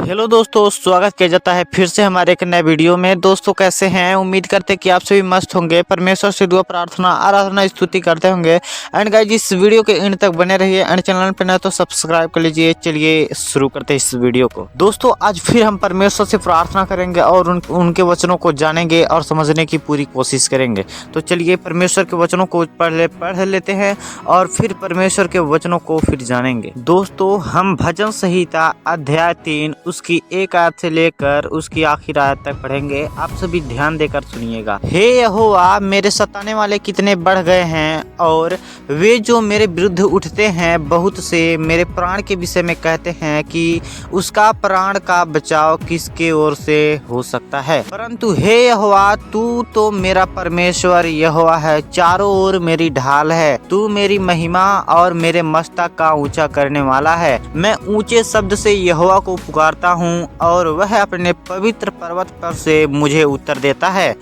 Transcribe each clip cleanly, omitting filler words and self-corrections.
Hello दोस्तों, स्वागत किया जाता है फिर से हमारे एक नए वीडियो में। दोस्तों कैसे हैं? उम्मीद करते हैं कि आप सभी मस्त होंगे। परमेश्वर से दुआ प्रार्थना आराधना स्तुति करते होंगे। एंड गाइस, इस वीडियो के एंड तक बने रहिए। एंड चैनल पे नए तो सब्सक्राइब कर लीजिए। चलिए शुरू करते हैं इस वीडियो को। दोस्तों आज फिर हम परमेश्वर से प्रार्थना करेंगे और उनके वचनों को जानेंगे और समझने की पूरी कोशिश करेंगे। तो चलिए परमेश्वर के वचनों को पढ़ लेते हैं और फिर परमेश्वर के वचनों को फिर जानेंगे। दोस्तों हम भजन संहिता अध्याय 3 उसकी 1 आयत से लेकर उसकी आखिरी आयत तक पढ़ेंगे। आप सभी ध्यान देकर सुनिएगा। हे यहोवा, मेरे सताने वाले कितने बढ़ गए हैं और वे जो मेरे विरुद्ध उठते हैं बहुत से मेरे प्राण के विषय में कहते हैं कि उसका प्राण का बचाव किसके ओर से हो सकता है। परंतु हे यहोवा, तू तो मेरा परमेश्वर यहोवा है, चारों ओर मेरी ढाल है। तू मेरी महिमा और मेरे मस्तक का ऊंचा करने वाला है। मैं ऊंचे शब्द से यहोवा को पुकारता हूँ और वह अपने पवित्र पर्वत पर से मुझे उत्तर देता है।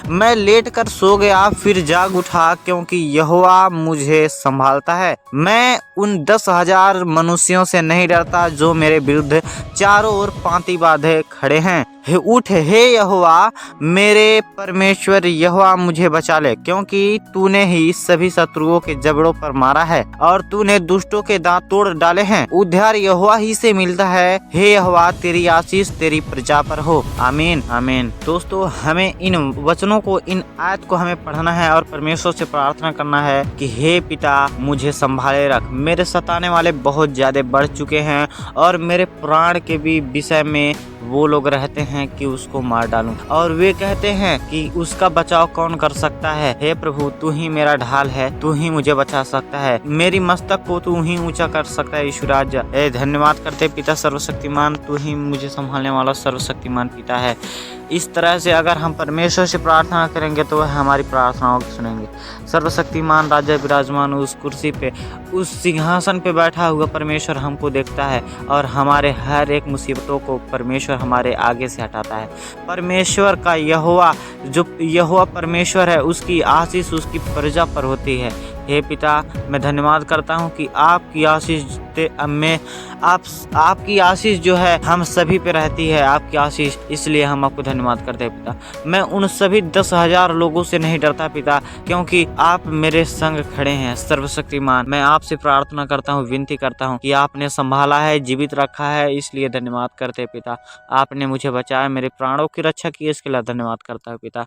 मैं लेटकर सो गया फिर जाग उठा, क्योंकि यहोवा मुझे संभालता है। मैं उन 10,000 मनुष्यों से नहीं डरता जो मेरे विरुद्ध चारों ओर पांति बांधे खड़े हैं। उठ हे यहोवा, मेरे परमेश्वर यहोवा, मुझे बचा ले, क्योंकि तूने ही सभी शत्रुओं के जबड़ों पर मारा है और तूने दुष्टों के दांत तोड़ डाले हैं। उद्धार यहोवा ही से मिलता है। हे यहोवा, तेरी आशीष तेरी प्रजा पर हो। आमीन आमीन। दोस्तों हमें इन वचनों को, इन आयत को हमें पढ़ना है और परमेश्वर से प्रार्थना करना है कि हे पिता, मुझे संभाले रख। मेरे सताने वाले बहुत ज्यादा बढ़ चुके हैं और मेरे प्राण के भी विषय में वो लोग रहते हैं कि उसको मार डालूं, और वे कहते हैं कि उसका बचाव कौन कर सकता है। हे प्रभु, तू ही मेरा ढाल है, तू ही मुझे बचा सकता है। मेरी मस्तक को तू ही ऊंचा कर सकता है। यीशु राजा, धन्यवाद करते पिता सर्वशक्तिमान, तू ही मुझे संभालने वाला सर्वशक्तिमान पिता है। इस तरह से अगर हम परमेश्वर से प्रार्थना करेंगे तो वह हमारी प्रार्थनाओं को सुनेंगे। सर्वशक्तिमान राजा विराजमान उस कुर्सी पे, उस सिंहासन पे बैठा हुआ परमेश्वर हमको देखता है और हमारे हर एक मुसीबतों को परमेश्वर हमारे आगे से हटाता है। परमेश्वर का यहोवा, जो यहोवा परमेश्वर है, उसकी आशीष उसकी प्रजा पर होती है। हे पिता, मैं धन्यवाद करता हूँ कि आपकी आशीष में आपकी आशीष जो है हम सभी पे रहती है, आपकी आशीष, इसलिए हम आपको धन्यवाद करते हैं पिता। मैं उन सभी 10,000 लोगों से नहीं डरता पिता, क्योंकि आप मेरे संग खड़े हैं। सर्वशक्तिमान, मैं आपसे प्रार्थना करता हूँ, विनती करता हूँ कि आपने संभाला है, जीवित रखा है, इसलिए धन्यवाद करते हैं पिता। आपने मुझे बचाया, मेरे प्राणों की रक्षा की, इसके लिए धन्यवाद करता हूँ पिता।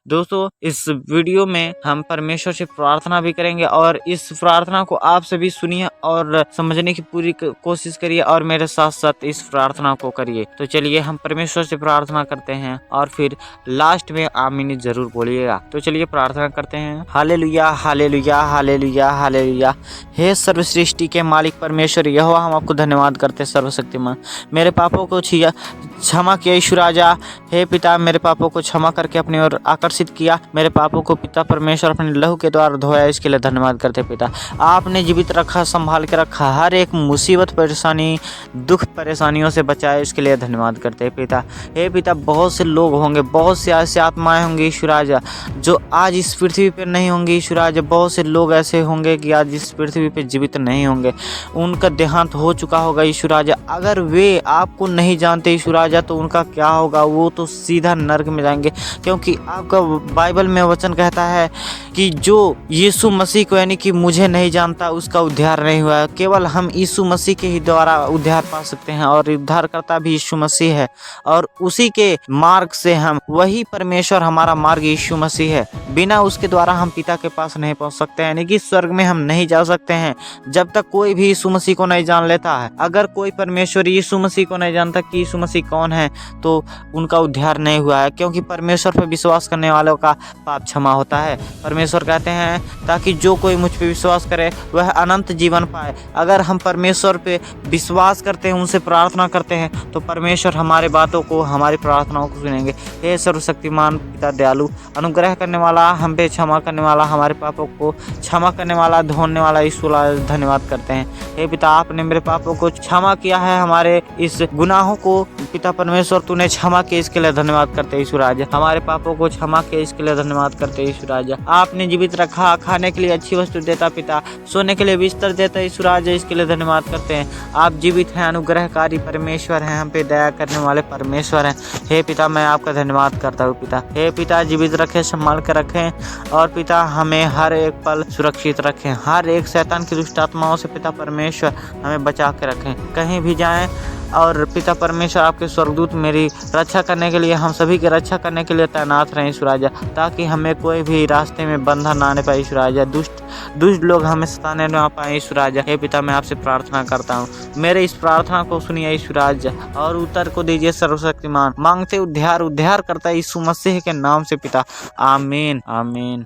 दोस्तों इस वीडियो में हम परमेश्वर से प्रार्थना भी करेंगे और इस प्रार्थना को आप सभी सुनिए और समझने की पूरी कोशिश करिए और मेरे साथ साथ इस प्रार्थना को करिए। तो चलिए हम परमेश्वर से प्रार्थना करते हैं और फिर लास्ट में आमीन जरूर बोलिएगा। तो चलिए प्रार्थना करते हैं। हालेलुया हालेलुया हालेलुया हालेलुया। हे सर्व सृष्टि के मालिक परमेश्वर यहोवा, हम आपको धन्यवाद करते हैं सर्वशक्तिमान। मेरे पापों को क्षमा किया यीशु राजा। हे पिता, मेरे पापों को क्षमा करके अपनी ओर आकर्षित किया। मेरे पापों को पिता परमेश्वर अपने लहू के द्वारा धोया, इसके लिए धन्यवाद करते पिता। आपने जीवित रखा, संभाल के रखा, हर एक मुसीबत परेशानी दुख परेशानियों से बचाए, इसके लिए धन्यवाद करते पिता। हे पिता, बहुत से लोग होंगे, बहुत से ऐसे आत्माएं होंगी यीशु राजा जो आज इस पृथ्वी पर नहीं होंगे यीशु राजा। बहुत से लोग ऐसे होंगे कि आज इस पृथ्वी पर जीवित नहीं होंगे, उनका देहांत हो चुका होगा यीशु राजा। अगर वे आपको नहीं जानते यीशु राजा तो उनका क्या होगा? वो तो सीधा नरक में जाएंगे, क्योंकि आपका बाइबल में वचन कहता है कि जो यीशु मसीह को यानी कि मुझे नहीं जानता उसका उद्धार नहीं हुआ है। केवल हम यीशु मसीह के ही द्वारा उद्धार पा सकते हैं और उद्धारकर्ता भी यीशु मसीह है और उसी के मार्ग से हम, वही परमेश्वर हमारा मार्ग यीशु मसीह है। बिना उसके द्वारा हम पिता के पास नहीं पहुंच सकते हैं, यानी कि स्वर्ग में हम नहीं जा सकते हैं जब तक कोई भी यीशु मसीह को नहीं जान लेता है। अगर कोई परमेश्वर यीशु मसीह को नहीं जानता कि यीशु मसीह कौन है तो उनका उद्धार नहीं हुआ है, क्योंकि परमेश्वर पर विश्वास करने वालों का पाप क्षमा होता है। परमेश्वर कहते हैं ताकि जो कोई मुझ पे विश्वास करे वह अनंत जीवन पाए। अगर हम परमेश्वर पे विश्वास करते हैं, उनसे प्रार्थना करते हैं, तो परमेश्वर हमारे बातों को, हमारी प्रार्थनाओं को सुनेंगे। हे सर्वशक्तिमान पिता दयालु, अनुग्रह करने वाला, हम पे क्षमा करने वाला, हमारे पापों को क्षमा करने वाला, धोने वाला यीशु धन्यवाद करते हैं। हे पिता, आपने मेरे पापों को क्षमा किया है, हमारे इस गुनाहों को पिता परमेश्वर तूने क्षमा किया, इसके लिए धन्यवाद करते यीशु राजा। हमारे पापों को क्षमा किया, इसके लिए धन्यवाद करते यीशु राजा। आपने जीवित रखा, खाने के लिए अच्छी वस्तु देता पिता, सोने के लिए बिस्तर देता यीशु राजा, इसके लिए धन्यवाद करते हैं। आप जीवित हैं, अनुग्रहकारी परमेश्वर हैं, हम पे दया करने वाले परमेश्वर हैं। हे पिता, मैं आपका धन्यवाद करता हूँ पिता। हे पिता, जीवित रखें, संभाल कर रखें और पिता हमें हर एक पल सुरक्षित रखें। हर एक शैतान की दुष्ट आत्माओं से पिता परमेश्वर हमें बचा के रखें। कहीं भी जाएं और पिता परमेश्वर आपके स्वर्गदूत मेरी रक्षा करने के लिए, हम सभी की रक्षा करने के लिए तैनात रहें ईश्वर राजा, ताकि हमें कोई भी रास्ते में बंधन ना आने पाए ईश्वर राजा। दुष्ट लोग हमें सताने ना पाए ईश्वर राजा। हे पिता, मैं आपसे प्रार्थना करता हूँ, मेरे इस प्रार्थना को सुनिए ईश्वर राजा और उत्तर को दीजिए सर्वशक्तिमान। मांगते उद्धार करता है यीशु मसीह के नाम से पिता, आमीन आमीन।